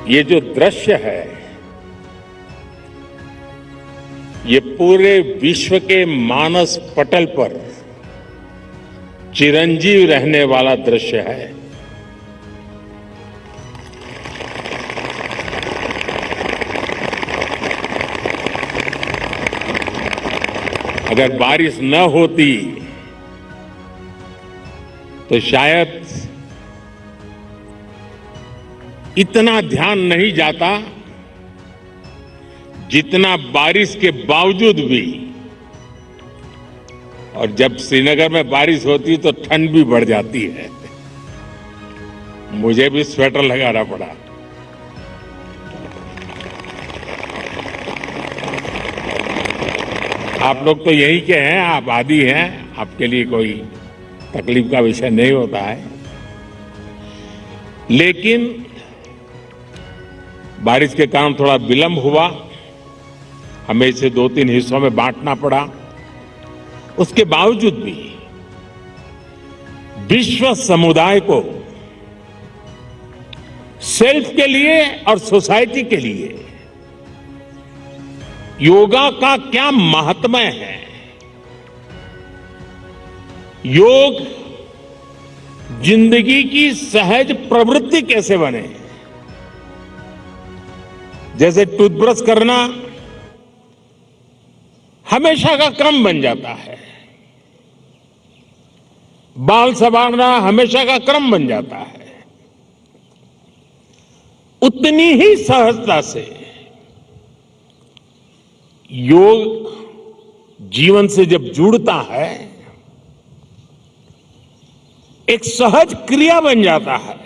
ये जो दृश्य है, ये पूरे विश्व के मानस पटल पर चिरंजीव रहने वाला दृश्य है। अगर बारिश न होती तो शायद इतना ध्यान नहीं जाता जितना बारिश के बावजूद भी। और जब श्रीनगर में बारिश होती तो ठंड भी बढ़ जाती है। मुझे भी स्वेटर लगाना पड़ा। आप लोग तो यही के हैं, आप आदी हैं, आपके लिए कोई तकलीफ का विषय नहीं होता है। लेकिन बारिश के कारण थोड़ा विलंब हुआ, हमें इसे 2-3 हिस्सों में बांटना पड़ा। उसके बावजूद भी विश्व समुदाय को सेल्फ के लिए और सोसाइटी के लिए योगा का क्या महात्म्य है, योग जिंदगी की सहज प्रवृत्ति कैसे बने। जैसे टूथब्रश करना हमेशा का क्रम बन जाता है, बाल संवारना हमेशा का क्रम बन जाता है, उतनी ही सहजता से योग जीवन से जब जुड़ता है एक सहज क्रिया बन जाता है,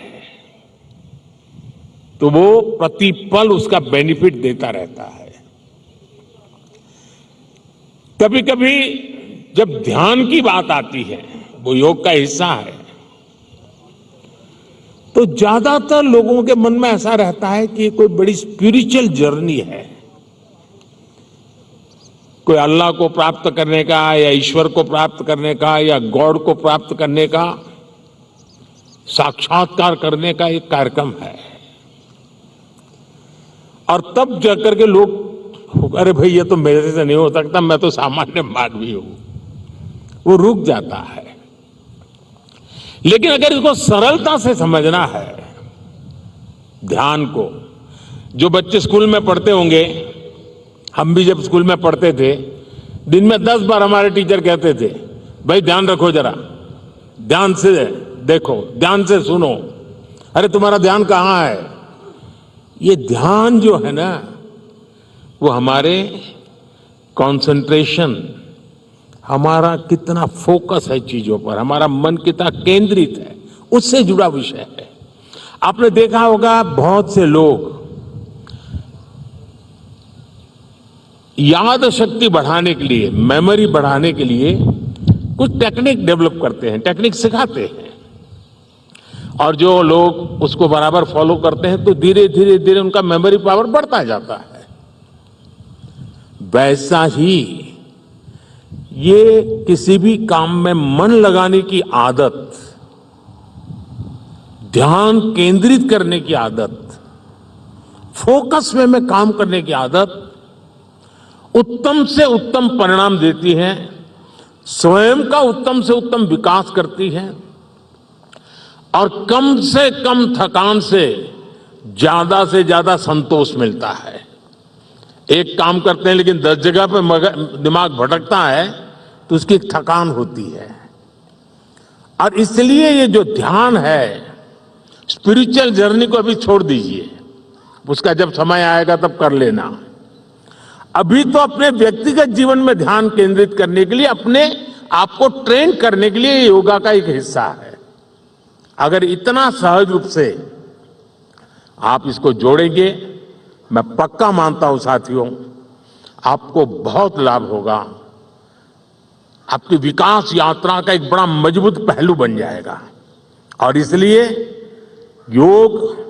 तो वो प्रतिपल उसका बेनिफिट देता रहता है। कभी कभी जब ध्यान की बात आती है, वो योग का हिस्सा है, तो ज्यादातर लोगों के मन में ऐसा रहता है कि कोई बड़ी स्पिरिचुअल जर्नी है, कोई अल्लाह को प्राप्त करने का या ईश्वर को प्राप्त करने का या गॉड को प्राप्त करने का, साक्षात्कार करने का एक कार्यक्रम है। और तब जाकर के लोग, अरे भाई ये तो मेरे से नहीं हो सकता, मैं तो सामान्य मानवी हूं, वो रुक जाता है। लेकिन अगर इसको सरलता से समझना है, ध्यान को, जो बच्चे स्कूल में पढ़ते होंगे, हम भी जब स्कूल में पढ़ते थे, दिन में 10 बार हमारे टीचर कहते थे, भाई ध्यान रखो जरा, ध्यान से देखो, ध्यान से सुनो। अरे तुम्हारा ध्यान कहाँ है? ये ध्यान जो है ना, वो हमारे कंसंट्रेशन, हमारा कितना फोकस है चीजों पर, हमारा मन कितना केंद्रित है, उससे जुड़ा विषय है। आपने देखा होगा बहुत से लोग याद शक्ति बढ़ाने के लिए, मेमोरी बढ़ाने के लिए कुछ टेक्निक डेवलप करते हैं, टेक्निक सिखाते हैं, और जो लोग उसको बराबर फॉलो करते हैं तो धीरे धीरे धीरे उनका मेमोरी पावर बढ़ता जाता है। वैसा ही ये किसी भी काम में मन लगाने की आदत, ध्यान केंद्रित करने की आदत, फोकस में काम करने की आदत उत्तम से उत्तम परिणाम देती है, स्वयं का उत्तम से उत्तम विकास करती है, और कम से कम थकान से ज्यादा संतोष मिलता है। एक काम करते हैं लेकिन 10 जगह पे दिमाग भटकता है तो उसकी थकान होती है। और इसलिए ये जो ध्यान है, स्पिरिचुअल जर्नी को अभी छोड़ दीजिए, उसका जब समय आएगा तब कर लेना। अभी तो अपने व्यक्तिगत जीवन में ध्यान केंद्रित करने के लिए, अपने आप को ट्रेन करने के लिए योगा का एक हिस्सा है। अगर इतना सहज रूप से आप इसको जोड़ेंगे, मैं पक्का मानता हूं साथियों, आपको बहुत लाभ होगा। आपकी विकास यात्रा का एक बड़ा मजबूत पहलू बन जाएगा। और इसलिए योग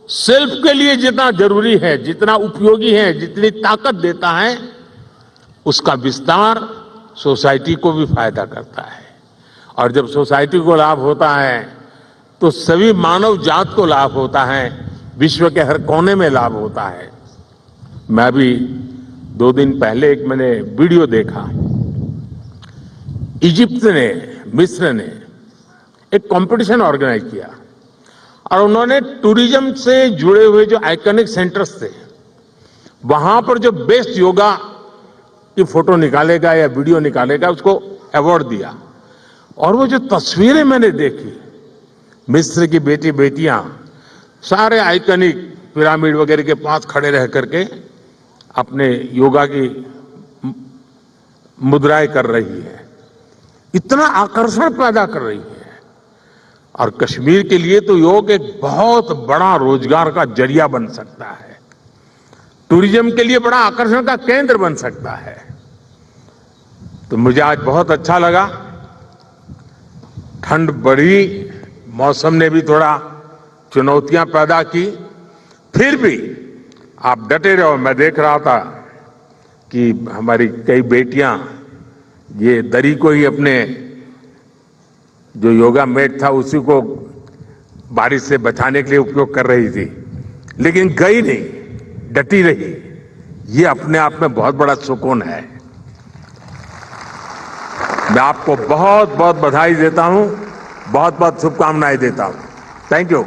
सेल्फ के लिए जितना जरूरी है, जितना उपयोगी है, जितनी ताकत देता है, उसका विस्तार सोसाइटी को भी फायदा करता है। और जब सोसाइटी को लाभ होता है तो सभी मानव जात को लाभ होता है, विश्व के हर कोने में लाभ होता है। मैं अभी 2 दिन पहले एक मैंने वीडियो देखा। इजिप्ट ने, मिस्र ने एक कंपटीशन ऑर्गेनाइज किया और उन्होंने टूरिज्म से जुड़े हुए जो आइकॉनिक सेंटर्स थे, वहां पर जो बेस्ट योगा की फोटो निकालेगा या वीडियो निकालेगा उसको अवार्ड दिया। और वो जो तस्वीरें मैंने देखी, मिस्र की बेटियां सारे आइकॉनिक पिरामिड वगैरह के पास खड़े रह करके अपने योगा की मुद्राएं कर रही है, इतना आकर्षण पैदा कर रही है। और कश्मीर के लिए तो योग एक बहुत बड़ा रोजगार का जरिया बन सकता है, टूरिज्म के लिए बड़ा आकर्षण का केंद्र बन सकता है। तो मुझे आज बहुत अच्छा लगा। ठंड बढ़ी, मौसम ने भी थोड़ा चुनौतियां पैदा की, फिर भी आप डटे रहो। मैं देख रहा था कि हमारी कई बेटियां ये दरी को ही अपने जो योगा मैट था उसी को बारिश से बचाने के लिए उपयोग कर रही थी, लेकिन गई नहीं, डटी रही। ये अपने आप में बहुत बड़ा सुकून है। मैं आपको बहुत बहुत बधाई देता हूं, बहुत बहुत शुभकामनाएं देता हूं। Thank you.